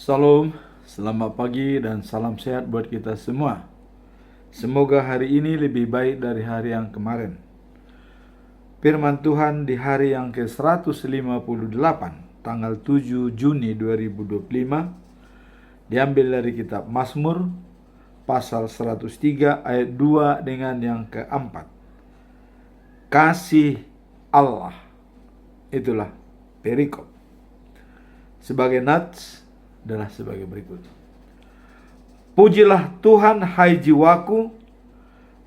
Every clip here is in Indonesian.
Salam, selamat pagi dan salam sehat buat kita semua. Semoga hari ini lebih baik dari hari yang kemarin. Firman Tuhan di hari yang ke-158, tanggal 7 Juni 2025, diambil dari kitab Mazmur, pasal 103 ayat 2 dengan yang keempat. Kasih Allah, itulah perikop. Sebagai nats adalah sebagai berikut. Pujilah Tuhan hai jiwaku,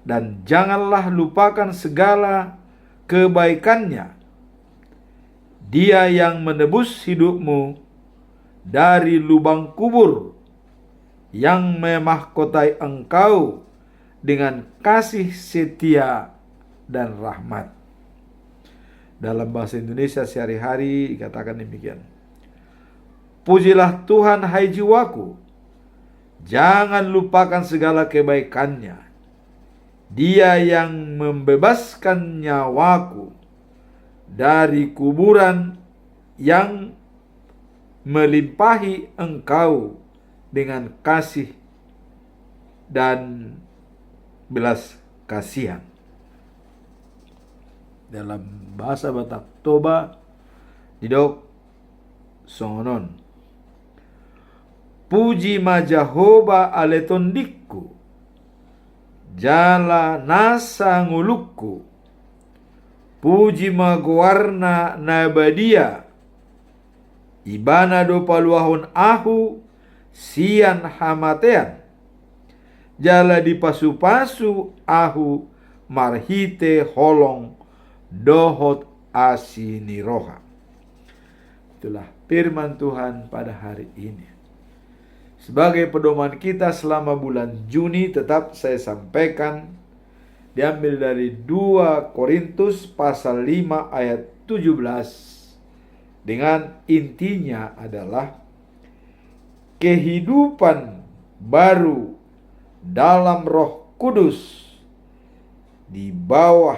dan janganlah lupakan segala kebaikannya. Dia yang menebus hidupmu dari lubang kubur, yang memahkotai engkau dengan kasih setia dan rahmat. Dalam bahasa Indonesia sehari-hari dikatakan demikian. Pujilah Tuhan hai jiwaku, jangan lupakan segala kebaikannya. Dia yang membebaskan nyawaku dari kuburan, yang melimpahi engkau dengan kasih dan belas kasihan. Dalam bahasa Batak Toba, didok songonon. Puji majahoba aletondikku, jala nasa ngulukku. Puji maguarna nabadia, ibana do paluahon ahu sian hamatean. Jala di pasu-pasu ahu marhite holong dohot asiniroha. Itulah firman Tuhan pada hari ini. Sebagai pedoman kita selama bulan Juni, tetap saya sampaikan, diambil dari 2 Korintus pasal 5 ayat 17, dengan intinya adalah kehidupan baru dalam Roh Kudus di bawah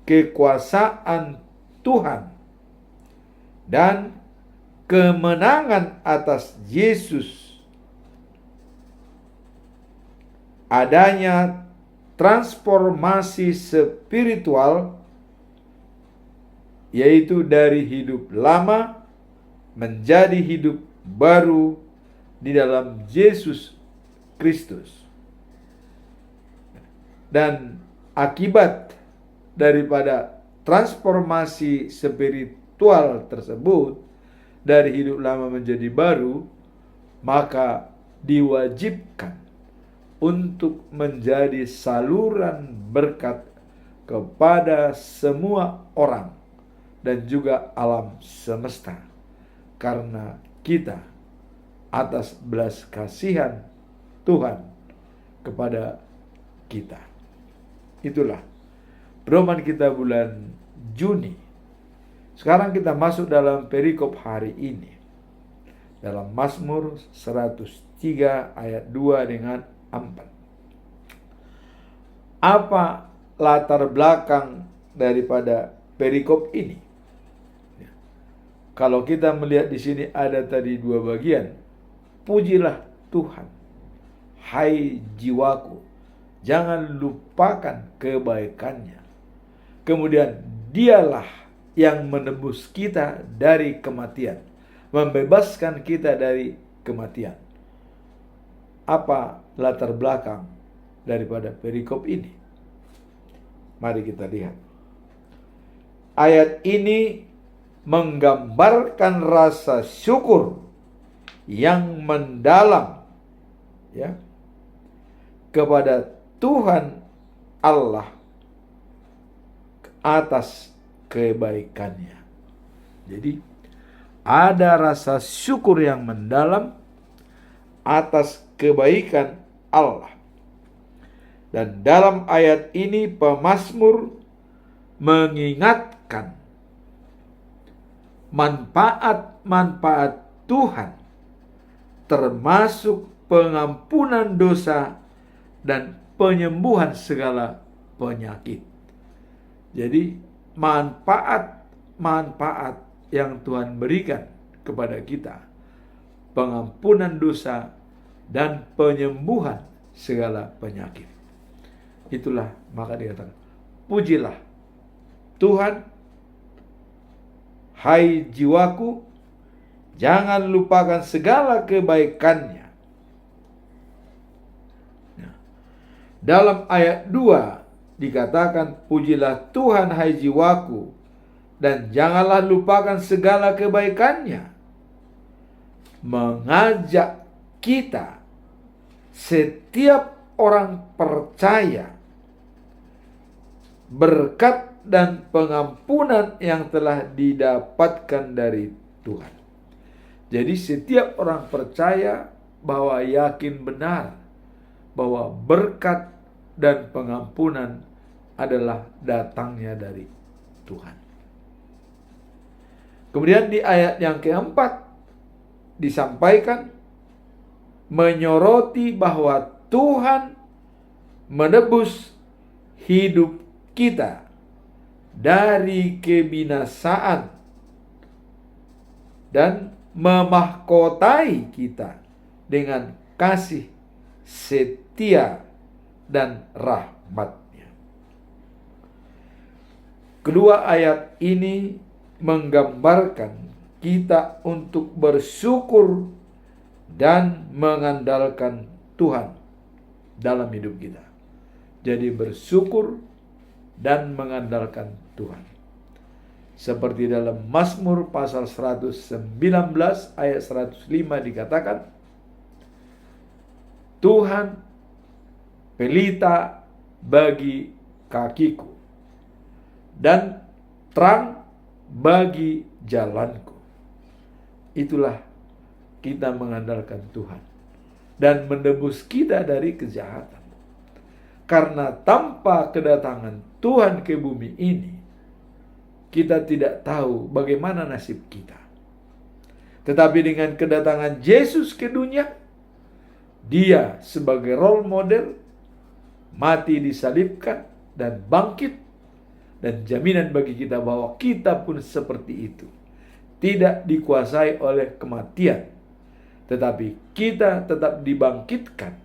kekuasaan Tuhan, dan kemenangan atas Yesus. Adanya transformasi spiritual, yaitu dari hidup lama menjadi hidup baru di dalam Yesus Kristus. Dan akibat daripada transformasi spiritual tersebut, dari hidup lama menjadi baru, maka diwajibkan untuk menjadi saluran berkat kepada semua orang dan juga alam semesta, karena kita atas belas kasihan Tuhan kepada kita. Itulah pedoman kita bulan Juni. Sekarang kita masuk dalam perikop hari ini, dalam Mazmur 103 ayat 2 dengan 4. Apa latar belakang daripada perikop ini? Kalau kita melihat di sini ada tadi 2 bagian. Pujilah Tuhan, hai jiwaku, jangan lupakan kebaikannya. Kemudian dialah yang menebus kita dari kematian, membebaskan kita dari kematian. Apa latar belakang daripada perikop ini? Mari kita lihat. Ayat ini menggambarkan rasa syukur yang mendalam, ya, kepada Tuhan Allah atas kebaikannya. Jadi ada rasa syukur yang mendalam atas kebaikan Allah. Dan dalam ayat ini pemazmur mengingatkan manfaat-manfaat Tuhan, termasuk pengampunan dosa dan penyembuhan segala penyakit. Jadi manfaat-manfaat yang Tuhan berikan kepada kita, pengampunan dosa, dan penyembuhan segala penyakit. Itulah maka dikatakan, pujilah Tuhan, hai jiwaku, jangan lupakan segala kebaikannya. Nah, dalam ayat 2 dikatakan, pujilah Tuhan hai jiwaku, dan janganlah lupakan segala kebaikannya. Mengajak kita, setiap orang percaya, berkat dan pengampunan yang telah didapatkan dari Tuhan. Jadi setiap orang percaya bahwa yakin benar bahwa berkat dan pengampunan adalah datangnya dari Tuhan. Kemudian di ayat yang keempat disampaikan menyoroti bahwa Tuhan menebus hidup kita dari kebinasaan dan memahkotai kita dengan kasih, setia, dan rahmat-Nya. Kedua ayat ini menggambarkan kita untuk bersyukur dan mengandalkan Tuhan dalam hidup kita. Jadi bersyukur dan mengandalkan Tuhan. Seperti dalam Mazmur pasal 119 ayat 105 dikatakan, Tuhan pelita bagi kakiku dan terang bagi jalanku. Itulah kita mengandalkan Tuhan dan menebus kita dari kejahatan. Karena tanpa kedatangan Tuhan ke bumi ini, kita tidak tahu bagaimana nasib kita. Tetapi dengan kedatangan Yesus ke dunia, Dia sebagai role model, mati disalibkan dan bangkit, dan jaminan bagi kita bahwa kita pun seperti itu. Tidak dikuasai oleh kematian, tetapi kita tetap dibangkitkan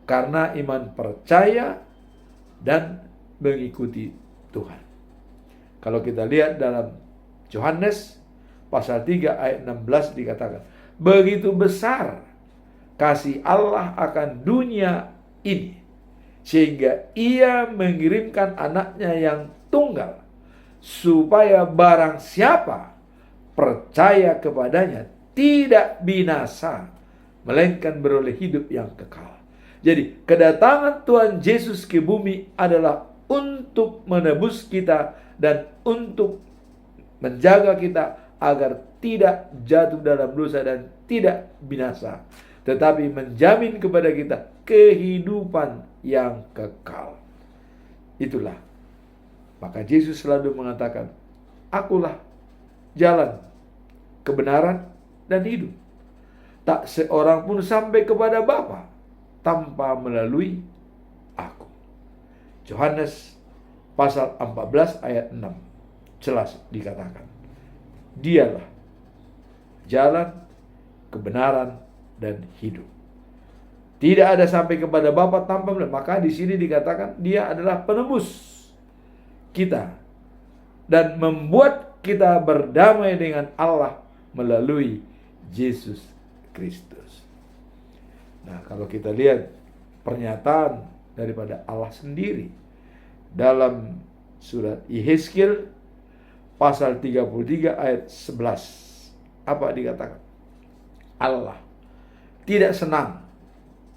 karena iman percaya dan mengikuti Tuhan. Kalau kita lihat dalam Yohanes pasal 3 ayat 16 dikatakan, begitu besar kasih Allah akan dunia ini, sehingga Ia mengirimkan anaknya yang tunggal, supaya barang siapa percaya kepadanya tidak binasa, melainkan beroleh hidup yang kekal. Jadi kedatangan Tuhan Yesus ke bumi adalah untuk menebus kita dan untuk menjaga kita agar tidak jatuh dalam dosa dan tidak binasa, tetapi menjamin kepada kita kehidupan yang kekal. Itulah maka Yesus selalu mengatakan, akulah jalan, kebenaran, dan hidup. Tak seorang pun sampai kepada Bapa tanpa melalui aku. Yohanes pasal 14 ayat 6 jelas dikatakan, Dialah jalan, kebenaran, dan hidup. Tidak ada sampai kepada Bapa tanpa melalui. Maka di sini dikatakan Dia adalah penebus kita dan membuat kita berdamai dengan Allah melalui Yesus Kristus. Nah, kalau kita lihat pernyataan daripada Allah sendiri dalam surat Yehezkiel pasal 33 ayat 11, apa dikatakan? Allah tidak senang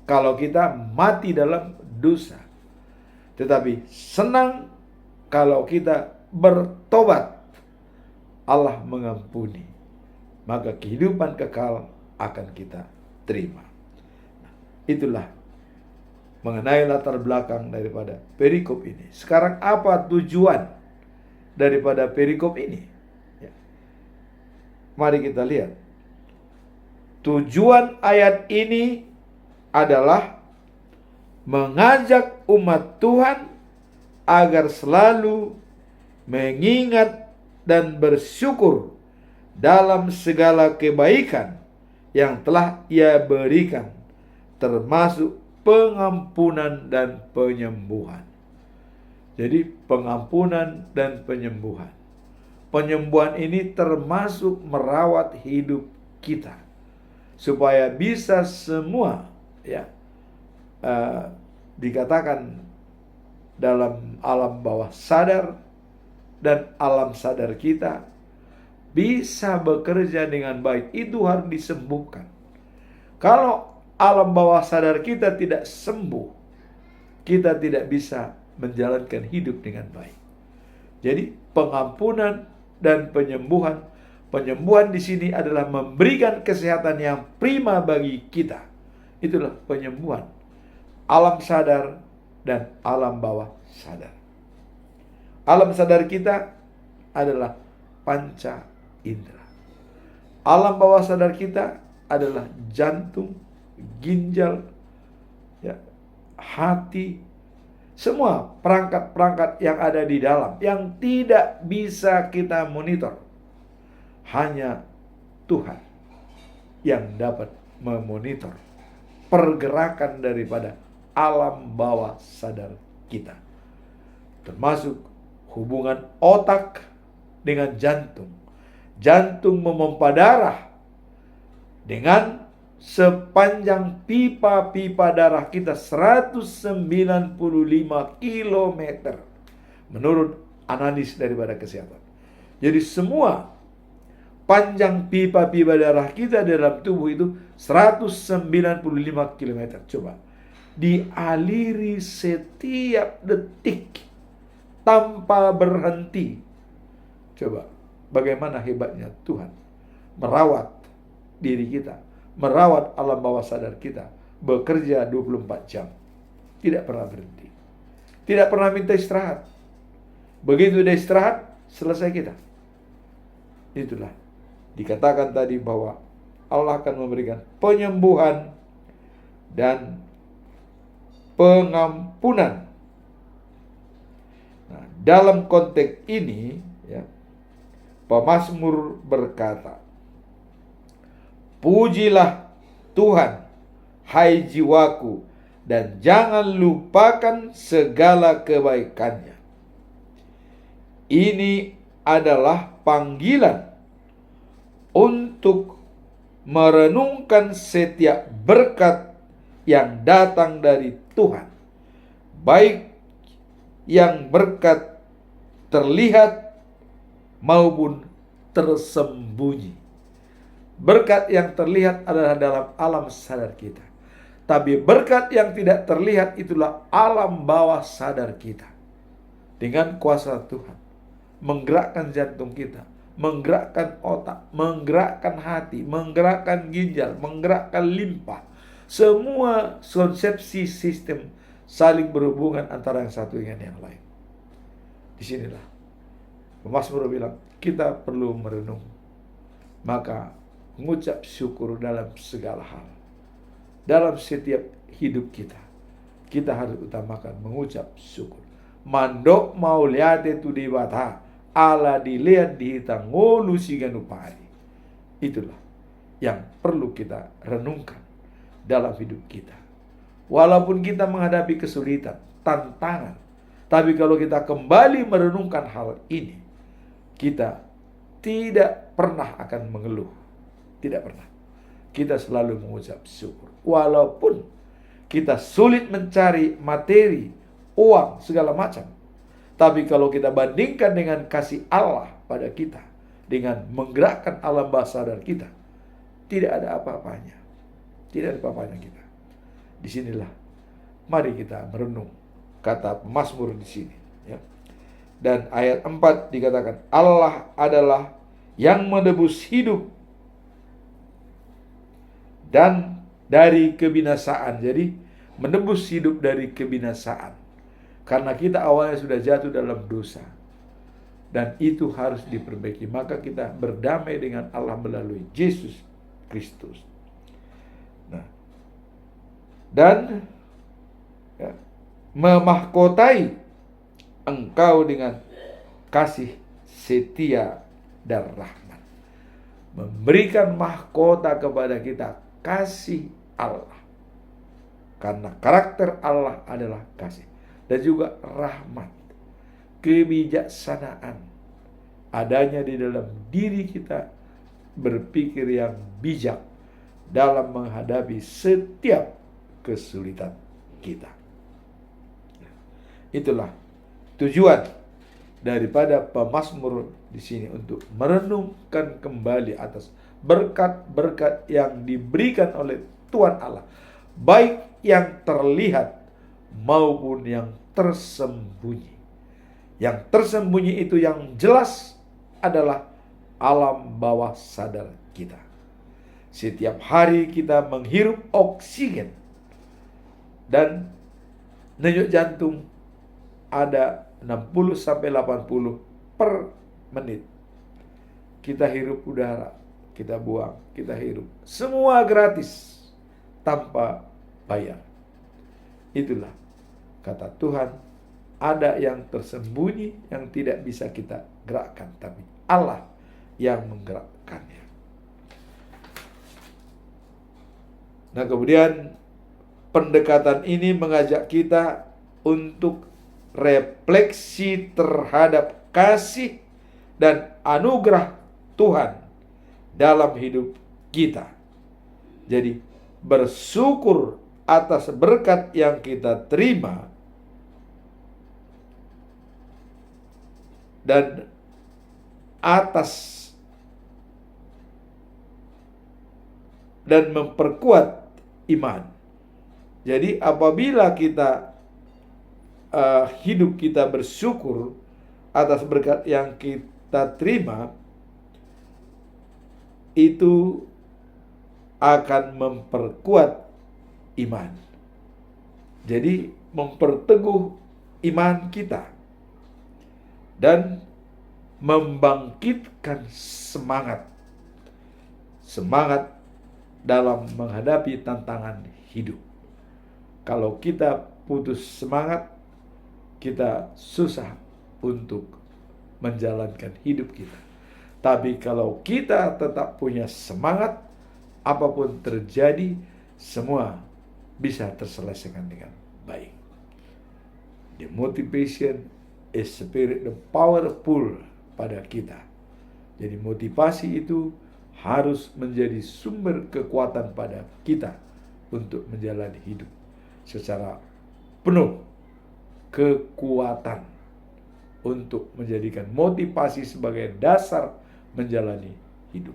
kalau kita mati dalam dosa, tetapi senang kalau kita bertobat. Allah mengampuni, maka kehidupan kekal akan kita terima. Itulah mengenai latar belakang daripada perikop ini. Sekarang apa tujuan daripada perikop ini? Ya. Mari kita lihat. Tujuan ayat ini adalah mengajak umat Tuhan agar selalu mengingat dan bersyukur dalam segala kebaikan yang telah Ia berikan, termasuk pengampunan dan penyembuhan. Jadi pengampunan dan penyembuhan. Penyembuhan ini termasuk merawat hidup kita supaya bisa semua dikatakan dalam alam bawah sadar dan alam sadar kita bisa bekerja dengan baik. Itu harus disembuhkan. Kalau alam bawah sadar kita tidak sembuh, kita tidak bisa menjalankan hidup dengan baik. Jadi pengampunan dan penyembuhan. Penyembuhan di sini adalah memberikan kesehatan yang prima bagi kita. Itulah penyembuhan alam sadar dan alam bawah sadar. Alam sadar kita adalah panca indera. Alam bawah sadar kita adalah jantung, ginjal, hati, semua perangkat-perangkat yang ada di dalam yang tidak bisa kita monitor. Hanya Tuhan yang dapat memonitor pergerakan daripada alam bawah sadar kita, termasuk hubungan otak dengan jantung. Jantung memompa darah dengan sepanjang pipa-pipa darah kita 195 kilometer menurut analis daripada kesehatan. Jadi semua panjang pipa-pipa darah kita dalam tubuh itu 195 kilometer. Coba dialiri setiap detik tanpa berhenti. Coba bagaimana hebatnya Tuhan merawat diri kita, merawat alam bawah sadar kita, bekerja 24 jam, tidak pernah berhenti, tidak pernah minta istirahat. Begitu dia istirahat, selesai kita. Itulah dikatakan tadi bahwa Allah akan memberikan penyembuhan dan pengampunan. Nah, dalam konteks ini, pemazmur berkata, "Pujilah Tuhan, hai jiwaku, dan jangan lupakan segala kebaikannya." Ini adalah panggilan untuk merenungkan setiap berkat yang datang dari Tuhan, baik yang berkat terlihat maupun tersembunyi. Berkat yang terlihat adalah dalam alam sadar kita, tapi berkat yang tidak terlihat itulah alam bawah sadar kita. Dengan kuasa Tuhan menggerakkan jantung kita, menggerakkan otak, menggerakkan hati, menggerakkan ginjal, menggerakkan limpa. Semua konsepsi sistem saling berhubungan antara yang satu dengan yang lain. Disinilah pemazmur bilang kita perlu merenung, maka mengucap syukur dalam segala hal. Dalam setiap hidup kita, kita harus utamakan mengucap syukur. Mandok mau lihat itu di bata, ala dilihat di hitang ngolu siganupari. Itulah yang perlu kita renungkan dalam hidup kita. Walaupun kita menghadapi kesulitan, tantangan, tapi kalau kita kembali merenungkan hal ini, kita tidak pernah akan mengeluh. Tidak pernah. Kita selalu mengucap syukur. Walaupun kita sulit mencari materi, uang, segala macam. Tapi kalau kita bandingkan dengan kasih Allah pada kita, dengan menggerakkan alam bawah sadar kita, tidak ada apa-apanya. Tidak ada apa-apanya kita. Disinilah, mari kita merenung kata pemazmur di sini. Dan ayat 4 dikatakan, Allah adalah yang menebus hidup dan dari kebinasaan. Jadi menebus hidup dari kebinasaan. Karena kita awalnya sudah jatuh dalam dosa. Dan itu harus diperbaiki. Maka kita berdamai dengan Allah melalui Yesus Kristus. Nah, dan memahkotai engkau dengan kasih setia dan rahmat. memberikan mahkota kepada kita, kasih Allah. Karena karakter Allah adalah kasih. Dan juga rahmat, kebijaksanaan adanya di dalam diri kita, berpikir yang bijak dalam menghadapi setiap kesulitan kita. Itulah tujuan daripada pemazmur di sini, untuk merenungkan kembali atas berkat-berkat yang diberikan oleh Tuhan Allah, baik yang terlihat maupun yang tersembunyi. Yang tersembunyi itu yang jelas adalah alam bawah sadar kita. Setiap hari kita menghirup oksigen dan denyut jantung ada 60-80 per menit. Kita hirup udara, kita buang, kita hirup. Semua gratis, tanpa bayar. Itulah kata Tuhan, ada yang tersembunyi yang tidak bisa kita gerakkan, tapi Allah yang menggerakkannya. Nah, kemudian pendekatan ini mengajak kita untuk refleksi terhadap kasih dan anugerah Tuhan dalam hidup kita. Jadi bersyukur atas berkat yang kita terima dan memperkuat iman. Jadi apabila kita hidup kita bersyukur atas berkat yang kita terima, itu akan memperkuat iman. Jadi memperteguh iman kita dan membangkitkan semangat dalam menghadapi tantangan hidup. Kalau kita putus semangat, kita susah untuk menjalankan hidup kita. Tapi kalau kita tetap punya semangat, apapun terjadi, semua bisa terselesaikan dengan baik. The motivation is spirit, the powerful pada kita. Jadi motivasi itu harus menjadi sumber kekuatan pada kita untuk menjalani hidup secara penuh kekuatan, untuk menjadikan motivasi sebagai dasar menjalani hidup.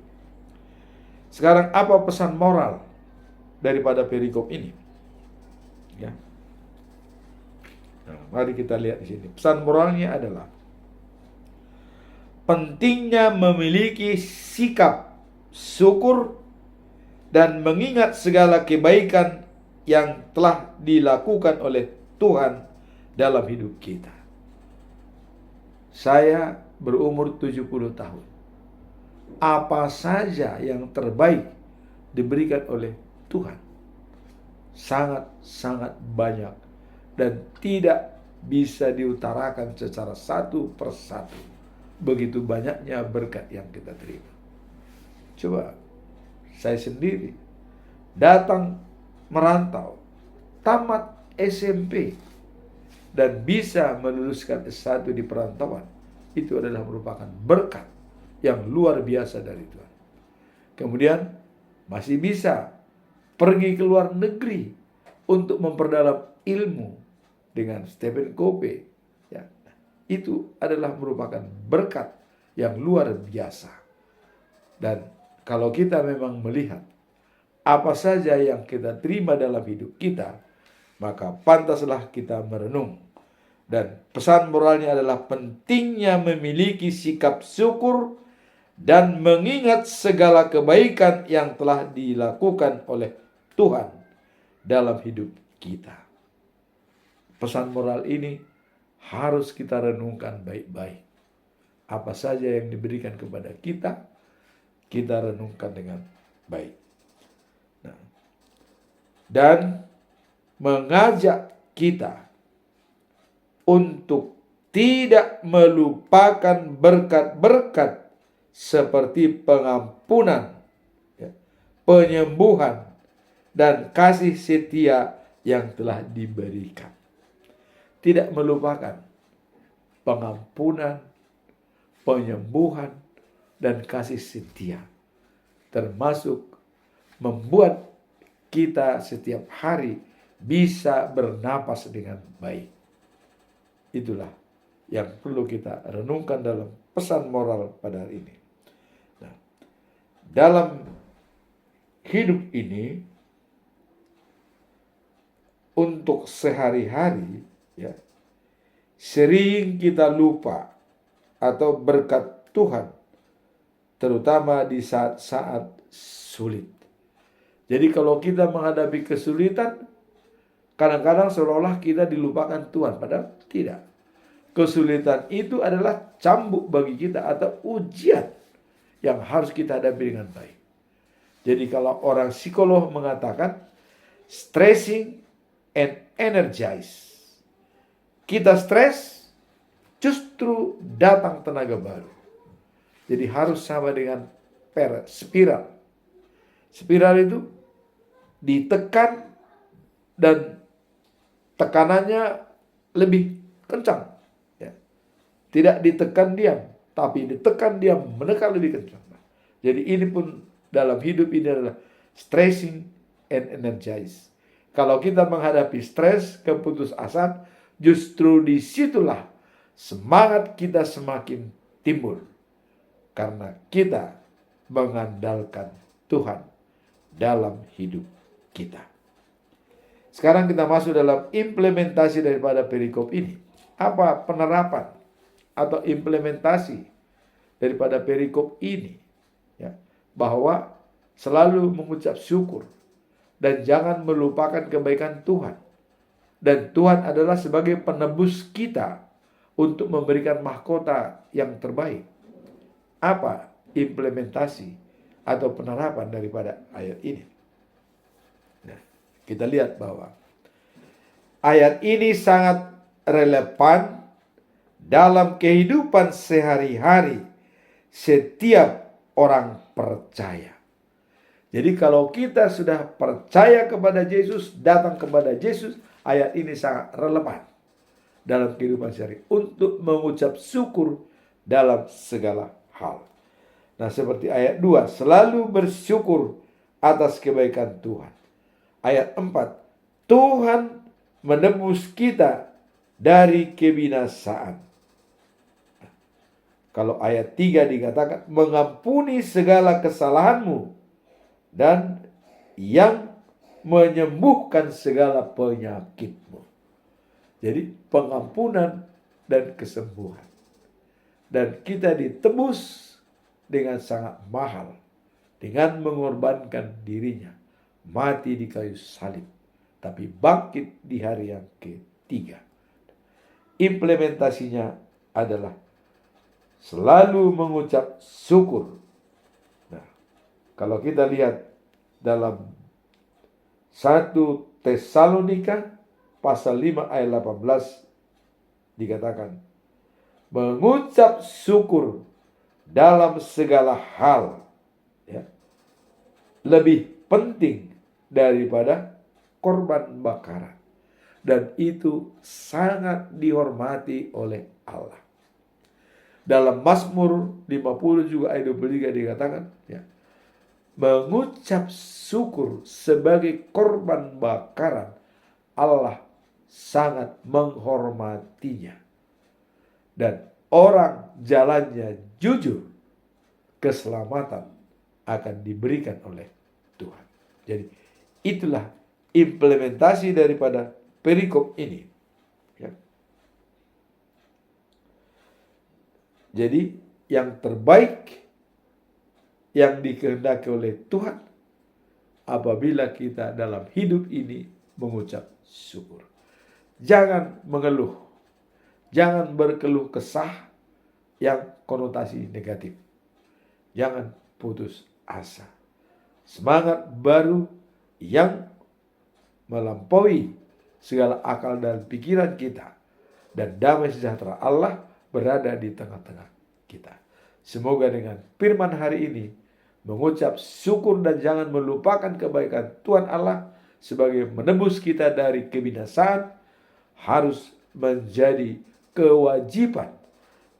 Sekarang apa pesan moral daripada perikop ini? Ya. Nah, mari kita lihat di sini. Pesan moralnya adalah pentingnya memiliki sikap syukur dan mengingat segala kebaikan yang telah dilakukan oleh Tuhan dalam hidup kita. Saya berumur 70 tahun. Apa saja yang terbaik diberikan oleh Tuhan. Sangat-sangat banyak dan tidak bisa diutarakan secara satu persatu. Begitu banyaknya berkat yang kita terima. Coba saya sendiri datang merantau, tamat SMP dan bisa meluluskan S1 di perantauan. Itu adalah merupakan berkat yang luar biasa dari Tuhan. Kemudian masih bisa pergi ke luar negeri untuk memperdalam ilmu dengan Stephen Covey. Ya, itu adalah merupakan berkat yang luar biasa. Dan kalau kita memang melihat apa saja yang kita terima dalam hidup kita, maka pantaslah kita merenung. Dan pesan moralnya adalah pentingnya memiliki sikap syukur dan mengingat segala kebaikan yang telah dilakukan oleh Tuhan dalam hidup kita. Pesan moral ini harus kita renungkan baik-baik. Apa saja yang diberikan kepada kita, kita renungkan dengan baik. Nah, dan mengajak kita untuk tidak melupakan berkat-berkat seperti pengampunan, ya, penyembuhan, dan kasih setia yang telah diberikan. Tidak melupakan pengampunan, penyembuhan, dan kasih setia, termasuk membuat kita setiap hari bisa bernapas dengan baik. Itulah yang perlu kita renungkan dalam pesan moral pada hari ini. Nah, dalam hidup ini, untuk sehari-hari, ya, sering kita lupa atau berkat Tuhan, terutama di saat-saat sulit. Jadi kalau kita menghadapi kesulitan, kadang-kadang seolah-olah kita dilupakan Tuhan, padahal tidak. Kesulitan itu adalah cambuk bagi kita atau ujian yang harus kita hadapi dengan baik. Jadi kalau orang psikolog mengatakan stressing and energize. Kita stres, justru datang tenaga baru. Jadi harus sama dengan spiral. Spiral itu ditekan dan tekanannya lebih kencang. Ya. Tidak ditekan diam, tapi ditekan diam, menekan lebih kencang. Jadi ini pun dalam hidup ini adalah stressing and energize. Kalau kita menghadapi stres, keputusasaan, justru disitulah semangat kita semakin timbul. Karena kita mengandalkan Tuhan dalam hidup kita. Sekarang kita masuk dalam implementasi daripada perikop ini. Apa penerapan atau implementasi daripada perikop ini? Ya, bahwa selalu mengucap syukur dan jangan melupakan kebaikan Tuhan. Dan Tuhan adalah sebagai penebus kita untuk memberikan mahkota yang terbaik. Apa implementasi atau penerapan daripada ayat ini? Nah, kita lihat bahwa ayat ini sangat relevan dalam kehidupan sehari-hari setiap orang percaya. Jadi kalau kita sudah percaya kepada Yesus, datang kepada Yesus, ayat ini sangat relevan dalam kehidupan sehari untuk mengucap syukur dalam segala hal. Nah, seperti ayat 2, selalu bersyukur atas kebaikan Tuhan. Ayat 4, Tuhan menebus kita dari kebinasaan. Kalau ayat 3 dikatakan mengampuni segala kesalahanmu dan yang menyembuhkan segala penyakitmu. Jadi pengampunan dan kesembuhan. Dan kita ditebus dengan sangat mahal, dengan mengorbankan dirinya, mati di kayu salib, tapi bangkit di hari yang ketiga. Implementasinya adalah selalu mengucap syukur. Nah, kalau kita lihat dalam 1 Tesalonika pasal 5 ayat 18 dikatakan mengucap syukur dalam segala hal, ya, lebih penting daripada korban bakaran, dan itu sangat dihormati oleh Allah. Dalam Mazmur 50 juga ayat 23 dikatakan, ya, mengucap syukur sebagai korban bakaran, Allah sangat menghormatinya. Dan orang jalannya jujur, keselamatan akan diberikan oleh Tuhan. Jadi itulah implementasi daripada perikop ini. Ya. Jadi yang terbaik yang dikehendaki oleh Tuhan apabila kita dalam hidup ini mengucap syukur. Jangan mengeluh. Jangan berkeluh kesah yang konotasi negatif. Jangan putus asa. Semangat baru yang melampaui segala akal dan pikiran kita. Dan damai sejahtera Allah berada di tengah-tengah kita. Semoga dengan firman hari ini mengucap syukur dan jangan melupakan kebaikan Tuhan Allah sebagai menebus kita dari kebinasaan harus menjadi kewajiban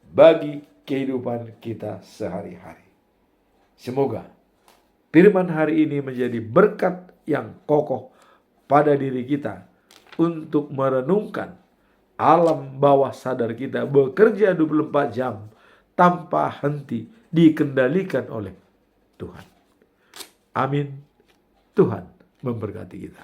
bagi kehidupan kita sehari-hari. Semoga firman hari ini menjadi berkat yang kokoh pada diri kita untuk merenungkan alam bawah sadar kita bekerja 24 jam tanpa henti dikendalikan oleh Tuhan. Amin. Tuhan memberkati kita.